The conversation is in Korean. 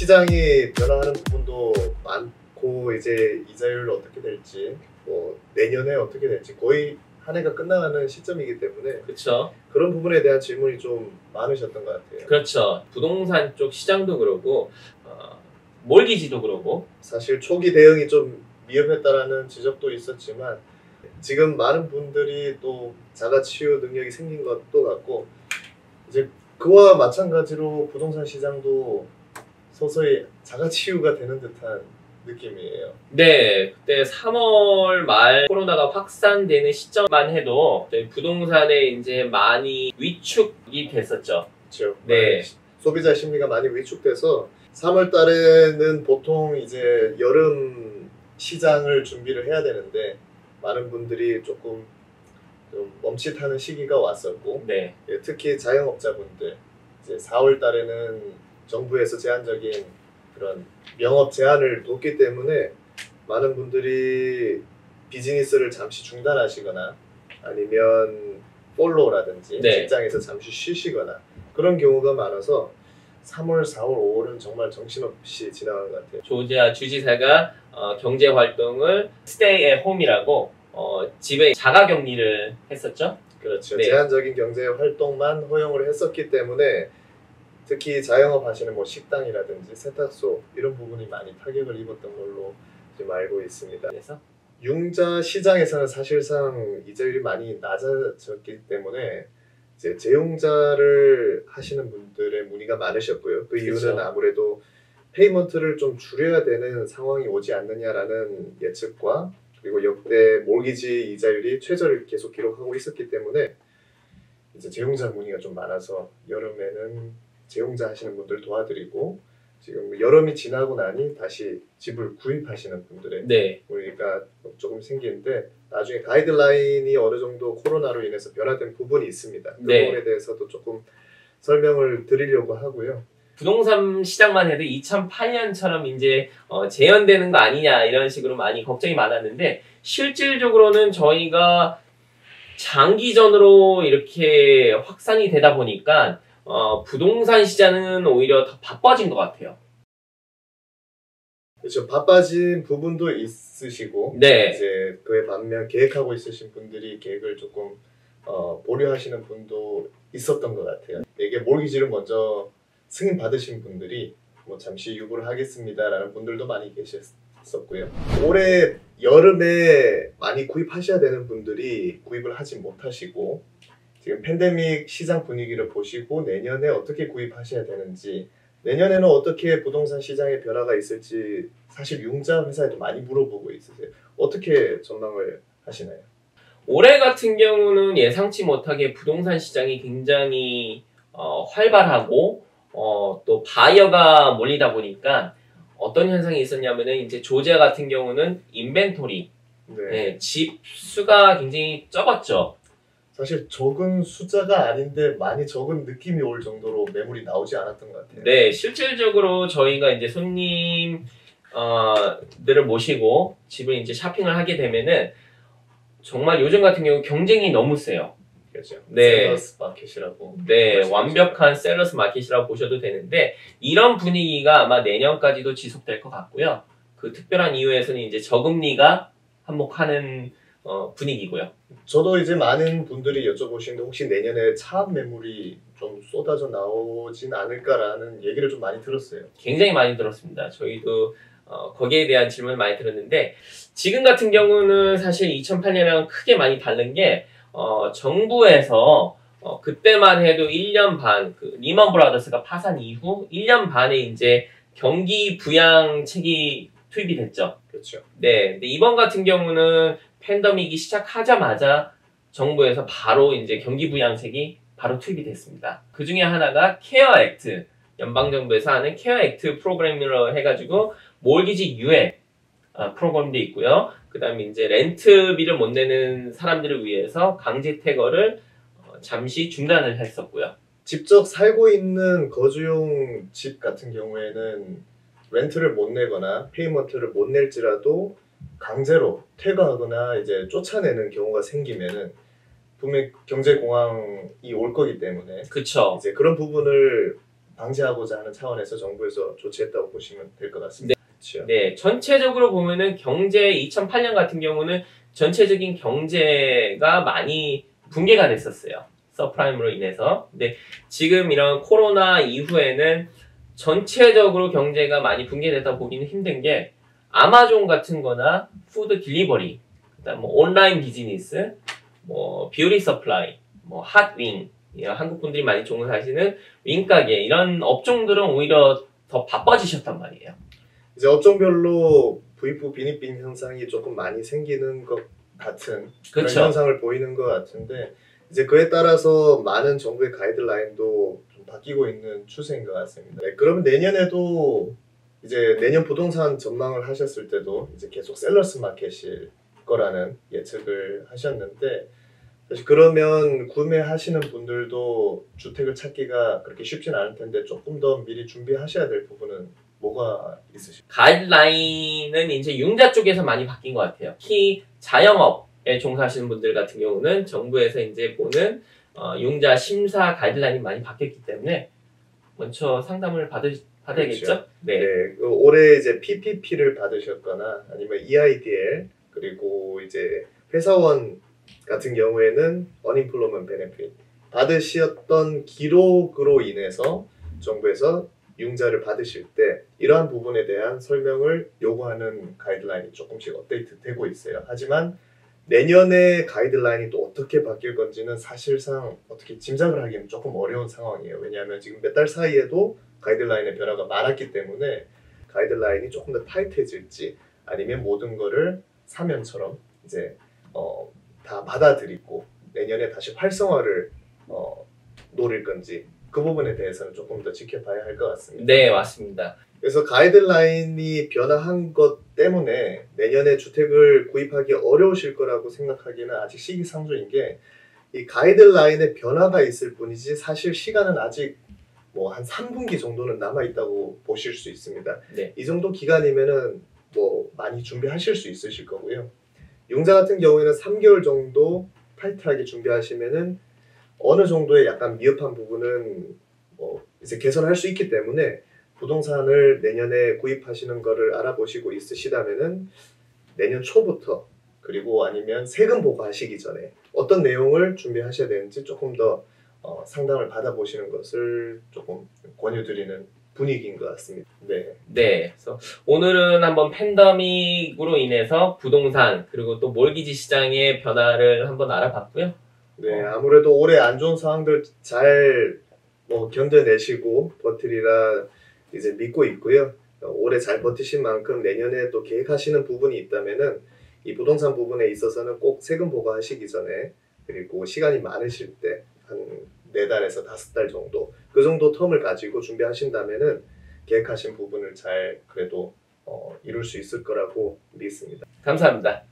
시장이 변화하는 부분도 많고 이제 이자율 어떻게 될지 뭐 내년에 어떻게 될지 거의 한 해가 끝나가는 시점이기 때문에 그렇죠. 그런 부분에 대한 질문이 좀 많으셨던 것 같아요. 그렇죠. 부동산 쪽 시장도 그러고 몰기지도 그러고 사실 초기 대응이 좀 미흡했다라는 지적도 있었지만 지금 많은 분들이 또 자가치유 능력이 생긴 것도 같고 이제 그와 마찬가지로 부동산 시장도 서서히 자가치유가 되는 듯한 느낌이에요. 네, 그때 3월 말 코로나가 확산되는 시점만 해도 저희 부동산에 이제 많이 위축이 됐었죠. 그렇죠. 네. 소비자 심리가 많이 위축돼서 3월 달에는 보통 이제 여름 시장을 준비를 해야 되는데 많은 분들이 조금 좀 멈칫하는 시기가 왔었고 네. 특히 자영업자분들 이제 4월 달에는 정부에서 제한적인 그런 영업 제한을 뒀기 때문에 많은 분들이 비즈니스를 잠시 중단하시거나 아니면 폴로라든지 네. 직장에서 잠시 쉬시거나 그런 경우가 많아서 3월, 4월, 5월은 정말 정신없이 지나간 것 같아요. 조지아 주지사가 경제 활동을 stay at home이라고 집에 자가격리를 했었죠. 그렇죠. 네. 제한적인 경제 활동만 허용을 했었기 때문에 특히 자영업 하시는 뭐 식당이라든지 세탁소 이런 부분이 많이 타격을 입었던 걸로 지금 알고 있습니다. 그래서 융자 시장에서는 사실상 이자율이 많이 낮아졌기 때문에 이제 재융자를 하시는 분들의 문의가 많으셨고요. 그 이유는 그렇죠. 아무래도 페이먼트를 좀 줄여야 되는 상황이 오지 않느냐라는 예측과 그리고 역대 몰기지 이자율이 최저를 계속 기록하고 있었기 때문에 이제 재용자 문의가 좀 많아서 여름에는 재용자 하시는 분들 도와드리고 지금 여름이 지나고 나니 다시 집을 구입하시는 분들의 네. 문의가 조금 생기는데 나중에 가이드라인이 어느 정도 코로나로 인해서 변화된 부분이 있습니다. 그 네. 부분에 대해서도 조금 설명을 드리려고 하고요. 부동산 시장만 해도 2008년처럼 이제 재현되는 거 아니냐 이런 식으로 많이 걱정이 많았는데 실질적으로는 저희가 장기전으로 이렇게 확산이 되다 보니까 부동산 시장은 오히려 더 바빠진 것 같아요. 그렇죠. 바빠진 부분도 있으시고 네. 이제 그에 반면 계획하고 있으신 분들이 계획을 조금 보류하시는 분도 있었던 것 같아요. 이게 몰기지를 먼저 승인 받으신 분들이 뭐 잠시 유보를 하겠습니다라는 분들도 많이 계셨었고요. 올해 여름에 많이 구입하셔야 되는 분들이 구입을 하지 못하시고 지금 팬데믹 시장 분위기를 보시고 내년에 어떻게 구입하셔야 되는지 내년에는 어떻게 부동산 시장의 변화가 있을지 사실 융자 회사에도 많이 물어보고 있으세요. 어떻게 전망을 하시나요? 올해 같은 경우는 예상치 못하게 부동산 시장이 굉장히 활발하고 또 바이어가 몰리다 보니까 어떤 현상이 있었냐면은 이제 조지아 같은 경우는 인벤토리, 네, 집 수가 굉장히 적었죠. 사실 적은 숫자가 아닌데 많이 적은 느낌이 올 정도로 매물이 나오지 않았던 것 같아요. 네, 실질적으로 저희가 이제 손님들을 모시고 집을 이제 쇼핑을 하게 되면은 정말 요즘 같은 경우 경쟁이 너무 세요. 그렇죠. 네. 셀러스 마켓이라고. 네, 완벽한 셀러스 마켓이라고 보셔도 되는데 이런 분위기가 아마 내년까지도 지속될 것 같고요. 그 특별한 이유에서는 이제 저금리가 한몫하는 분위기고요. 저도 이제 많은 분들이 여쭤보시는데 혹시 내년에 차압 매물이 좀 쏟아져 나오진 않을까라는 얘기를 좀 많이 들었어요. 굉장히 많이 들었습니다. 저희도 거기에 대한 질문을 많이 들었는데 지금 같은 경우는 사실 2008년이랑 크게 많이 다른 게 정부에서 그때만 해도 1년 반, 그 리먼 브라더스가 파산 이후 1년 반에 이제 경기 부양책이 투입이 됐죠. 그렇죠. 네, 근데 이번 같은 경우는 팬데믹이 시작하자마자 정부에서 바로 이제 경기 부양책이 바로 투입이 됐습니다. 그 중에 하나가 케어 액트, 연방정부에서 하는 케어 액트 프로그램으로 해가지고 몰기지 유예 프로그램도 있고요. 그 다음에 이제 렌트비를 못 내는 사람들을 위해서 강제 퇴거를 잠시 중단을 했었고요. 직접 살고 있는 거주용 집 같은 경우에는 렌트를 못 내거나 페이먼트를 못 낼지라도 강제로 퇴거하거나 이제 쫓아내는 경우가 생기면은 분명히 경제 공황이 올 거기 때문에 그쵸. 이제 그런 부분을 방지하고자 하는 차원에서 정부에서 조치했다고 보시면 될 것 같습니다. 그렇죠. 네, 전체적으로 보면은 경제 2008년 같은 경우는 전체적인 경제가 많이 붕괴가 됐었어요. 서프라임으로 인해서. 근데 지금 이런 코로나 이후에는 전체적으로 경제가 많이 붕괴됐다 보기는 힘든 게 아마존 같은 거나 푸드 딜리버리, 그다음 뭐 온라인 비즈니스, 뭐 뷰티 서플라이, 뭐 핫윙, 한국 분들이 많이 종사하시는 윙가게 이런 업종들은 오히려 더 바빠지셨단 말이에요. 이제 업종별로 부익부 빈익빈 현상이 조금 많이 생기는 것 같은 그런 그렇죠. 현상을 보이는 것 같은데 이제 그에 따라서 많은 정부의 가이드라인도 좀 바뀌고 있는 추세인 것 같습니다. 네, 그러면 내년에도 이제 내년 부동산 전망을 하셨을 때도 이제 계속 셀러스 마켓일 거라는 예측을 하셨는데 사실 그러면 구매하시는 분들도 주택을 찾기가 그렇게 쉽진 않을 텐데 조금 더 미리 준비하셔야 될 부분은 뭐가 있으실까요? 가이드라인은 이제 융자 쪽에서 많이 바뀐 것 같아요. 특히 자영업에 종사하시는 분들 같은 경우는 정부에서 이제 보는 융자 심사 가이드라인이 많이 바뀌었기 때문에 먼저 상담을 받아야겠죠? 그렇죠. 네. 네, 올해 이제 PPP를 받으셨거나 아니면 EIDL 그리고 이제 회사원 같은 경우에는 Unemployment Benefit 받으셨던 기록으로 인해서 정부에서 융자를 받으실 때 이러한 부분에 대한 설명을 요구하는 가이드라인이 조금씩 업데이트되고 있어요. 하지만 내년에 가이드라인이 또 어떻게 바뀔 건지는 사실상 어떻게 짐작을 하기는 조금 어려운 상황이에요. 왜냐하면 지금 몇 달 사이에도 가이드라인의 변화가 많았기 때문에 가이드라인이 조금 더 타이트해질지 아니면 모든 거를 사면처럼 이제 다 받아들이고 내년에 다시 활성화를 노릴 건지 그 부분에 대해서는 조금 더 지켜봐야 할 것 같습니다. 네, 맞습니다. 그래서 가이드라인이 변화한 것 때문에 내년에 주택을 구입하기 어려우실 거라고 생각하기는 아직 시기상조인 게 이 가이드라인의 변화가 있을 뿐이지 사실 시간은 아직 뭐 한 3분기 정도는 남아 있다고 보실 수 있습니다. 네. 이 정도 기간이면은 뭐 많이 준비하실 수 있으실 거고요. 융자 같은 경우에는 3개월 정도 타이트하게 준비하시면은 어느 정도의 약간 미흡한 부분은 뭐 이제 개선할 수 있기 때문에 부동산을 내년에 구입하시는 거를 알아보시고 있으시다면은 내년 초부터 그리고 아니면 세금 보고하시기 전에 어떤 내용을 준비하셔야 되는지 조금 더 상담을 받아보시는 것을 조금 권유드리는 분위기인 것 같습니다. 네. 네. 그래서 오늘은 한번 팬데믹으로 인해서 부동산 그리고 또 몰기지 시장의 변화를 한번 알아봤고요. 네, 아무래도 올해 안 좋은 상황들 잘 견뎌내시고 버티리라 이제 믿고 있고요. 올해 잘 버티신 만큼 내년에 또 계획하시는 부분이 있다면은 이 부동산 부분에 있어서는 꼭 세금 보고하시기 전에 그리고 시간이 많으실 때 한 4달에서 5달 정도 그 정도 텀을 가지고 준비하신다면은 계획하신 부분을 잘 그래도 이룰 수 있을 거라고 믿습니다. 감사합니다.